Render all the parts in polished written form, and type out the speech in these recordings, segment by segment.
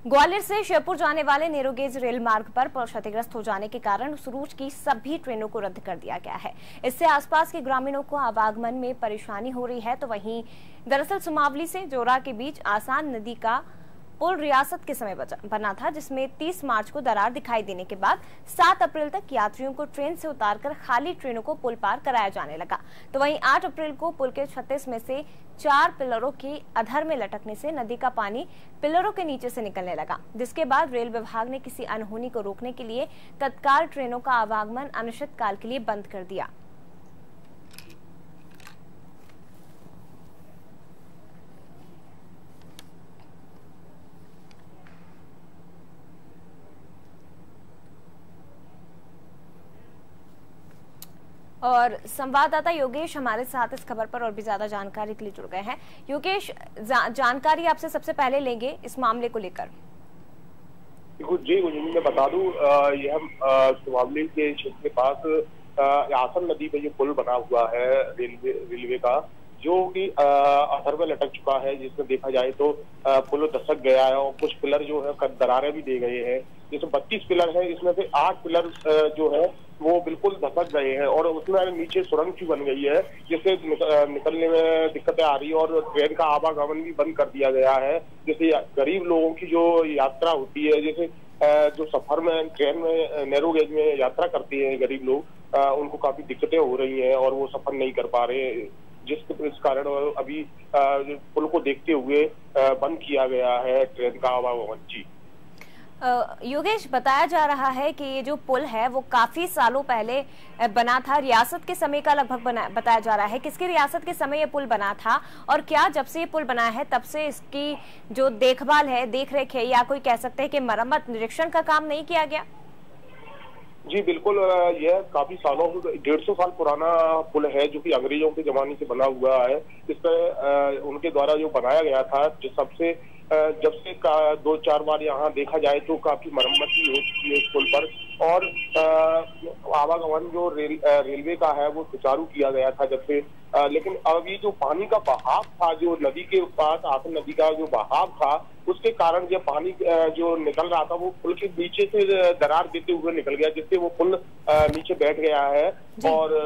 ग्वालियर से श्योपुर जाने वाले नैरोगेज रेल मार्ग पर क्षतिग्रस्त हो जाने के कारण उस रूट की सभी ट्रेनों को रद्द कर दिया गया है। इससे आसपास के ग्रामीणों को आवागमन में परेशानी हो रही है। तो वहीं दरअसल सुमावली से जोरा के बीच आसान नदी का पुल रियासत के समय बना था, जिसमें 30 मार्च को दरार दिखाई देने के बाद 7 अप्रैल तक यात्रियों को ट्रेन से उतारकर खाली ट्रेनों को पुल पार कराया जाने लगा। तो वहीं 8 अप्रैल को पुल के 36 में से 4 पिलरों के अधर में लटकने से नदी का पानी पिलरों के नीचे से निकलने लगा, जिसके बाद रेल विभाग ने किसी अनहोनी को रोकने के लिए तत्काल ट्रेनों का आवागमन अनिश्चितकाल के लिए बंद कर दिया। और संवाददाता योगेश हमारे साथ इस खबर पर और भी ज्यादा जानकारी के लिए जुड़ गए हैं। योगेश, जानकारी आपसे सबसे पहले लेंगे इस मामले को लेकर। जी मैं बता दूं, यह सुमावली के क्षेत्र के पास आसन नदी पे जो पुल बना हुआ है रेलवे का, जो कि अधर में लटक चुका है, जिसमें देखा जाए तो पुल दसक गया है और कुछ पिलर जो है दरारें भी दे गए हैं। जिसमें 32 पिलर है, इसमें से 8 पिलर जो है वो बिल्कुल धसक गए हैं और उसमें नीचे सुरंग सी बन गई है, जिससे निकलने में दिक्कतें आ रही है और ट्रेन का आवागमन भी बंद कर दिया गया है। जैसे गरीब लोगों की जो यात्रा होती है, जैसे जो सफर में ट्रेन में नैरोगेज में यात्रा करते हैं गरीब लोग, उनको काफी दिक्कतें हो रही हैं और वो सफर नहीं कर पा रहे हैं, जिस कारण अभी पुल को देखते हुए बंद किया गया है ट्रेन का आवागमन। जी योगेश, बताया जा रहा है कि ये जो पुल है वो काफी सालों पहले बना था, रियासत के समय का लगभग बताया जा रहा है। किसकी रियासत के समय ये पुल बना था और क्या जब से ये पुल बना है तब से इसकी जो देखभाल है, देखरेख है, या कोई कह सकते हैं कि मरम्मत निरीक्षण का काम नहीं किया गया? जी बिल्कुल, यह काफी सालों 150 साल पुराना पुल है, जो कि अंग्रेजों के जमाने से बना हुआ है। इस पर उनके द्वारा जो बनाया गया था, जो सबसे जब से 2-4 बार यहाँ देखा जाए तो काफी मरम्मत भी हो चुकी है इस पुल पर, और आवागमन जो रेलवे का है वो सुचारू किया गया था जब से। लेकिन अभी जो पानी का बहाव था, जो नदी के पास आसन नदी का जो बहाव था, उसके कारण जो पानी जो निकल रहा था वो पुल के नीचे से दरार देते हुए निकल गया, जिससे वो पुल नीचे बैठ गया है और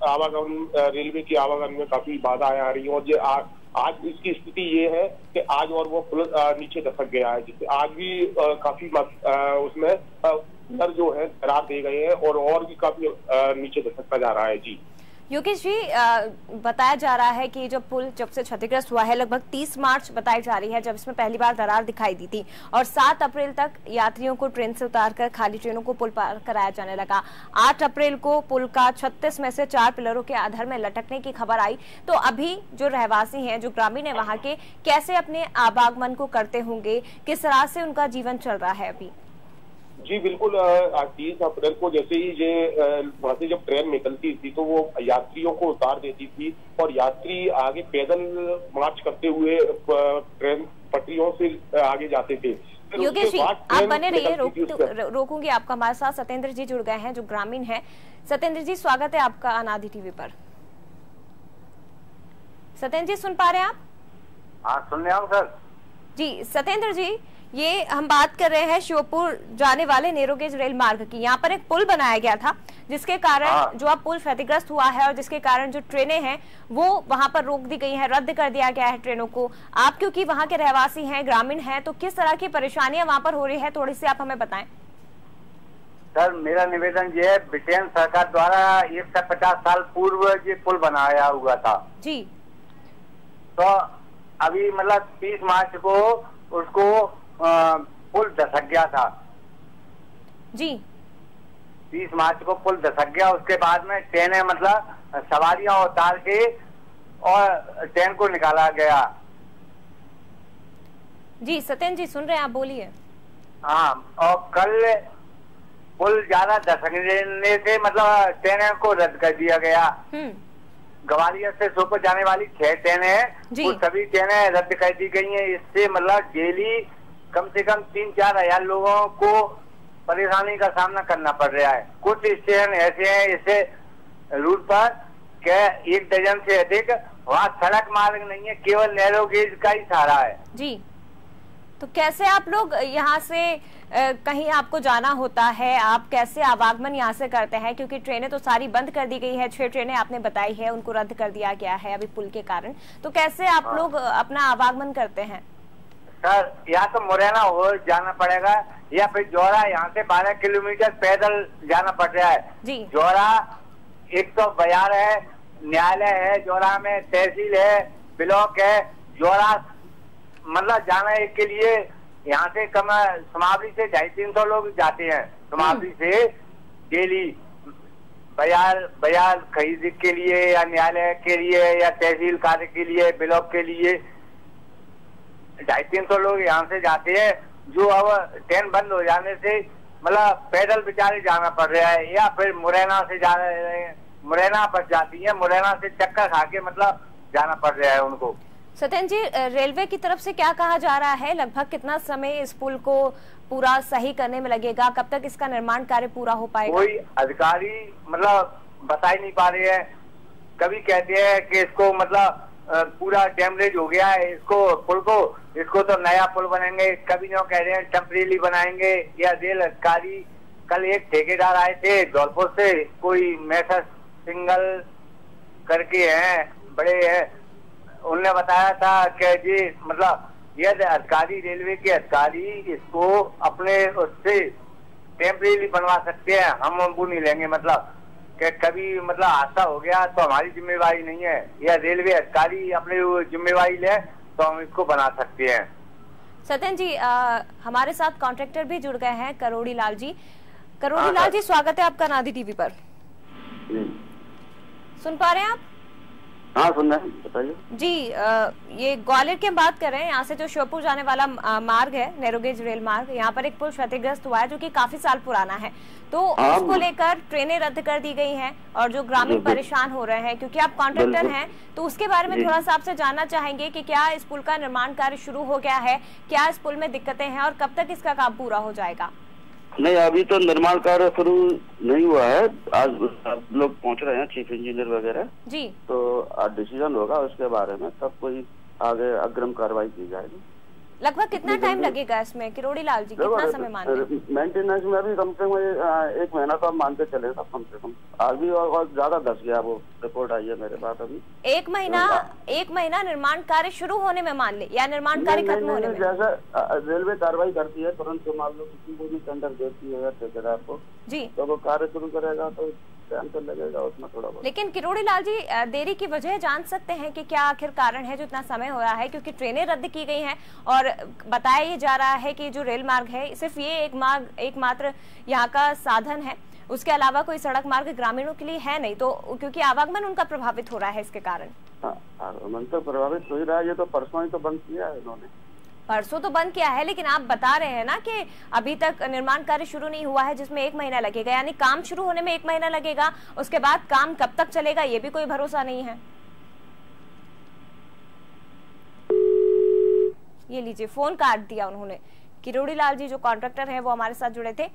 आवागमन रेलवे की आवागमन में काफी बाधाएं आ रही है। और आज इसकी स्थिति ये है कि आज और वो पुल नीचे दसक गया है, जिससे आज भी काफी उसमें पिलर जो है दरार दे गए हैं और भी काफी नीचे दसकता जा रहा है। जी योगेश जी, बताया जा रहा है कि जब पुल जब से क्षतिग्रस्त हुआ है, लगभग 30 मार्च बताई जा रही है जब इसमें पहली बार दरार दिखाई दी थी, और 7 अप्रैल तक यात्रियों को ट्रेन से उतारकर खाली ट्रेनों को पुल पार कराया जाने लगा। 8 अप्रैल को पुल का 36 में से 4 पिलरों के आधार में लटकने की खबर आई। तो अभी जो रहवासी हैं, जो ग्रामीण है वहाँ के, कैसे अपने आवागमन को करते होंगे, किस तरह से उनका जीवन चल रहा है अभी? जी बिल्कुल, 30 अप्रैल को जैसे ही वहाँ से जब ट्रेन निकलती थी तो वो यात्रियों को उतार देती थी और यात्री आगे पैदल मार्च करते हुए ट्रेन पटरियों से आगे जाते थे। योगेश जी, आप बने रहिए, रोकूंगी आपका। हमारे साथ सत्येंद्र जी जुड़ गए हैं जो ग्रामीण हैं। सत्येंद्र जी, स्वागत है आपका अनादि टीवी पर। सत्येंद्र जी, सुन पा रहे हैं आप? हाँ, सुन रहे हैं सर। जी सत्येंद्र जी, ये हम बात कर रहे हैं श्योपुर जाने वाले नैरोगेज रेल मार्ग की। यहाँ पर एक पुल बनाया गया था, जिसके कारण जो अब पुल क्षतिग्रस्त हुआ है और जिसके कारण जो ट्रेनें हैं वो वहां पर रोक दी गई हैं, रद्द कर दिया गया है ट्रेनों को। आप क्योंकि वहां के रहवासी हैं, ग्रामीण हैं, तो किस तरह की परेशानियां वहां पर हो रही है, थोड़ी सी आप हमें बताएं। सर, मेरा निवेदन ये है, ब्रिटेन सरकार द्वारा 150 साल पूर्व ये पुल बनाया हुआ था जी। तो अभी मतलब 30 मार्च को उसको पुल दसक गया था जी। 30 मार्च को पुल दसक गया। उसके बाद में ट्रेनें मतलब सवारियां उतार के और ट्रेन को निकाला गया। जी सत्येंद्र जी, सुन रहे हैं आप, बोलिए। हाँ, और कल पुल ज्यादा दसकने से मतलब ट्रेन को रद्द कर दिया गया। ग्वालियर से श्योपुर जाने वाली 6 ट्रेनें हैं, वो सभी ट्रेनें रद्द कर दी गई हैं। इससे मतलब डेली कम से कम 3-4 हजार लोगों को परेशानी का सामना करना पड़ रहा है। कुछ स्टेशन ऐसे हैं इसे रूट पर के 1 दर्जन से अधिक वहाँ सड़क मार्ग नहीं है, केवल नैरो गेज का ही सहारा है जी। तो कैसे आप लोग यहाँ से कहीं आपको जाना होता है, आप कैसे आवागमन यहाँ से करते हैं, क्योंकि ट्रेनें तो सारी बंद कर दी गई है, 6 ट्रेनें आपने बताई है उनको रद्द कर दिया गया है अभी पुल के कारण, तो कैसे आप लोग अपना आवागमन करते हैं? सर या तो मुरैना हो जाना पड़ेगा या फिर जौरा, यहाँ से 12 किलोमीटर पैदल जाना पड़ रहा है जी। जौरा 112 है, न्यायालय है जौरा में, तहसील है, ब्लॉक है। जौरा मतलब जाना एक के लिए यहाँ से कम समावली से 250-300 लोग जाते हैं समावली से डेली, बाजार खरीद के लिए या न्यायालय के लिए या तहसील कार्य के लिए, ब्लॉक के लिए 250-300 लोग यहाँ से जाते हैं, जो अब ट्रेन बंद हो जाने से मतलब पैदल बेचारे जाना पड़ रहा है, या फिर मुरैना से जा रहे हैं, मुरैना बस जाती है, मुरैना से चक्कर खा के मतलब जाना पड़ रहा है उनको। सत्येंद्र जी, रेलवे की तरफ से क्या कहा जा रहा है, लगभग कितना समय इस पुल को पूरा सही करने में लगेगा, कब तक इसका निर्माण कार्य पूरा हो पाएगा? कोई अधिकारी मतलब बता ही नहीं पा रहे हैं। कभी कहते हैं कि इसको मतलब पूरा डैमेज हो गया है, इसको पुल को, इसको तो नया पुल बनेंगे, कभी जो कह रहे हैं टेम्परेरी बनाएंगे, या रेल अधिकारी, कल एक ठेकेदार आए थे धौलपुर से, कोई मैसर सिंगल करके हैं, बड़े हैं, उनने बताया था कि जी मतलब यदि अधिकारी, रेलवे के अधिकारी इसको अपने उससे टेम्परेरी बनवा सकते हैं, हम वो नहीं लेंगे, मतलब कि कभी मतलब हादसा हो गया तो हमारी जिम्मेवारी नहीं है, या रेलवे अधिकारी अपनी जिम्मेवारी ले तो हम इसको बना सकते हैं। सत्येंद्र जी, हमारे साथ कॉन्ट्रैक्टर भी जुड़ गए हैं, करोड़ी लाल जी। करोड़ी लाल जी, स्वागत है आपका नादी टीवी पर। सुन पा रहे हैं आप? हाँ सुन रहे हैं, बताइए जी। ये ग्वालियर की हम बात कर रहे हैं, यहाँ से जो श्योपुर जाने वाला मार्ग है, नैरोगेज रेल मार्ग, यहाँ पर एक पुल क्षतिग्रस्त हुआ है जो कि काफी साल पुराना है, तो उसको लेकर ट्रेनें रद्द कर दी गई हैं और जो ग्रामीण परेशान हो रहे हैं, क्योंकि आप कॉन्ट्रैक्टर हैं, तो उसके बारे में थोड़ा सा आपसे जानना चाहेंगे कि क्या इस पुल का निर्माण कार्य शुरू हो गया है, क्या इस पुल में दिक्कतें हैं और कब तक इसका काम पूरा हो जाएगा? नहीं, अभी तो निर्माण कार्य शुरू नहीं हुआ है, आज लोग पहुंच रहे हैं, चीफ इंजीनियर वगैरह जी, तो आज डिसीजन होगा उसके बारे में, तब कोई आगे अग्रिम कार्रवाई की जाएगी। लगभग कितना टाइम लगेगा इसमें, किरोड़ी लाल जी, कितना समय मानते? मेंटेनेंस में अभी कम से कम 1 महीना तो मानते चले कम से कम, अभी और ज्यादा धस गया, वो रिपोर्ट आई है मेरे पास अभी। 1 महीना निर्माण कार्य शुरू होने में मान ले, या निर्माण कार्य खत्म होने में? जैसा रेलवे कार्रवाई करती है तुरंत, मान लो किसी को भी टेंडर देती है ठेकेदार को जी, तो वो कार्य शुरू करेगा तो टाइम तो लगेगा उसमें थोड़ा बहुत। लेकिन किरोड़ी लाल जी, देरी की वजह जान सकते हैं कि क्या आखिर कारण है जो इतना समय हो रहा है? क्योंकि ट्रेनें रद्द की गई हैं और बताया ये जा रहा है कि जो रेल मार्ग है सिर्फ ये एकमात्र यहाँ का साधन है, उसके अलावा कोई सड़क मार्ग ग्रामीणों के लिए है नहीं, तो क्योंकि आवागमन उनका प्रभावित हो रहा है इसके कारण। आवागमन तो प्रभावित हो ही रहा है, ये तो परसों ही तो बंद किया है इन्होंने, परसों तो बंद किया है, लेकिन आप बता रहे हैं ना कि अभी तक निर्माण कार्य शुरू नहीं हुआ है जिसमें 1 महीना लगेगा, यानी काम शुरू होने में 1 महीना लगेगा, उसके बाद काम कब तक चलेगा ये भी कोई भरोसा नहीं है। ये लीजिए, फोन काट दिया उन्होंने। किरोड़ी लाल जी जो कॉन्ट्रैक्टर हैं वो हमारे साथ जुड़े थे।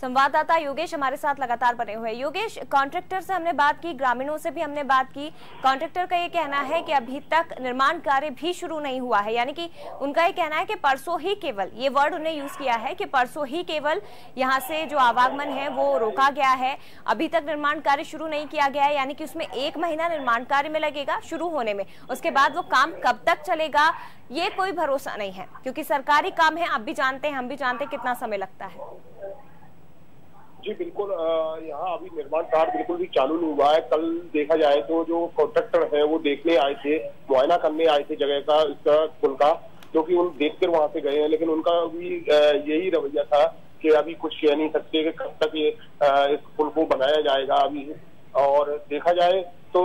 संवाददाता योगेश हमारे साथ लगातार बने हुए हैं। योगेश, कॉन्ट्रैक्टर से हमने बात की, ग्रामीणों से भी हमने बात की, कॉन्ट्रैक्टर का ये कहना है कि अभी तक निर्माण कार्य भी शुरू नहीं हुआ है, यानी कि उनका ये कहना है कि परसों ही केवल, ये वर्ड उन्हें यूज किया है कि परसों ही केवल यहाँ से जो आवागमन है वो रोका गया है, अभी तक निर्माण कार्य शुरू नहीं किया गया है, यानी कि उसमें 1 महीना निर्माण कार्य में लगेगा शुरू होने में, उसके बाद वो काम कब तक चलेगा ये कोई भरोसा नहीं है, क्योंकि सरकारी काम है, आप भी जानते हैं, हम भी जानते हैं कितना समय लगता है। जी बिल्कुल, यहाँ अभी निर्माण कार्य बिल्कुल भी चालू नहीं हुआ है। कल देखा जाए तो जो कॉन्ट्रैक्टर है वो देखने आए थे, मुआयना करने आए थे जगह का, इसका पुल का, क्योंकि उन देखकर वहां से गए हैं, लेकिन उनका भी यही रवैया था कि अभी कुछ कह नहीं सकते कि कब तक ये इस पुल को बनाया जाएगा अभी। और देखा जाए तो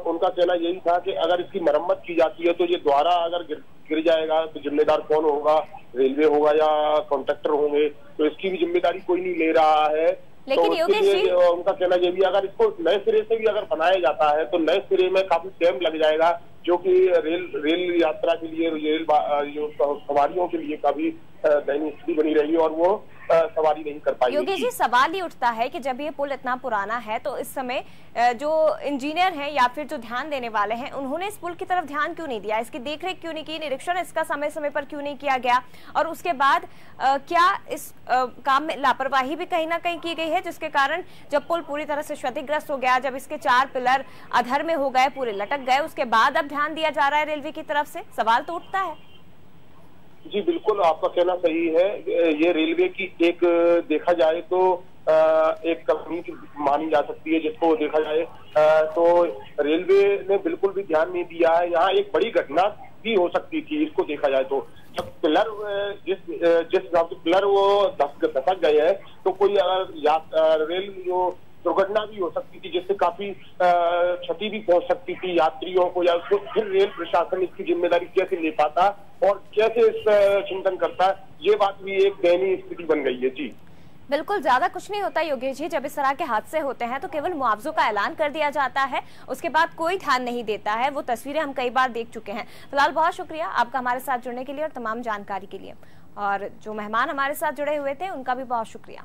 उनका कहना यही था कि अगर इसकी मरम्मत की जाती है तो ये द्वारा अगर गिर जाएगा तो जिम्मेदार कौन होगा, रेलवे होगा या कॉन्ट्रैक्टर होंगे, तो इसकी भी जिम्मेदारी कोई नहीं ले रहा है। लेकिन तो उसके लिए उनका कहना ये भी, अगर इसको नए सिरे से भी अगर बनाया जाता है तो नए सिरे में काफी टाइम लग जाएगा, जो कि रेल यात्रा के लिए, रेल जो सवारियों के लिए काफी दयनीय स्थिति बनी रहेगी और वो सवारी नहीं कर पाएंगे। योगेश जी, सवाल ये उठता है कि जब ये पुल इतना पुराना है तो इस समय जो इंजीनियर हैं या फिर जो ध्यान देने वाले हैं, उन्होंने इस पुल की तरफ ध्यान क्यों नहीं दिया, इसकी देखरेख क्यों नहीं की, निरीक्षण इसका समय समय पर क्यों नहीं किया गया, और उसके बाद क्या इस काम में लापरवाही भी कहीं ना कहीं की गई है, जिसके कारण जब पुल पूरी तरह से क्षतिग्रस्त हो गया, जब इसके 4 पिलर अधर में हो गए, पूरे लटक गए, उसके बाद अब ध्यान दिया जा रहा है रेलवे की तरफ से? सवाल तो उठता है। जी बिल्कुल, आपका कहना सही है। ये रेलवे की एक देखा जाए तो एक कमी मानी जा सकती है, जिसको देखा जाए तो रेलवे ने बिल्कुल भी ध्यान नहीं दिया है। यहाँ एक बड़ी घटना भी हो सकती थी, इसको देखा जाए तो जब पिलर जिस हिसाब से पिलर वो दशक गए हैं, तो कोई रेल जो दुर्घटना भी हो सकती थी, जिससे काफी क्षति भी पहुंच सकती थी यात्रियों को, या उसको फिर रेल प्रशासन इसकी जिम्मेदारी कैसे ले पाता और कैसे इस चिंतन करता, ये बात भी एक दयनीय स्थिति बन गई है। जी बिल्कुल, ज्यादा कुछ नहीं होता योगेश जी। जब इस तरह के हादसे होते हैं तो केवल मुआवजों का ऐलान कर दिया जाता है, उसके बाद कोई ध्यान नहीं देता है। वो तस्वीरें हम कई बार देख चुके हैं। फिलहाल बहुत शुक्रिया आपका हमारे साथ जुड़ने के लिए और तमाम जानकारी के लिए, और जो मेहमान हमारे साथ जुड़े हुए थे उनका भी बहुत शुक्रिया।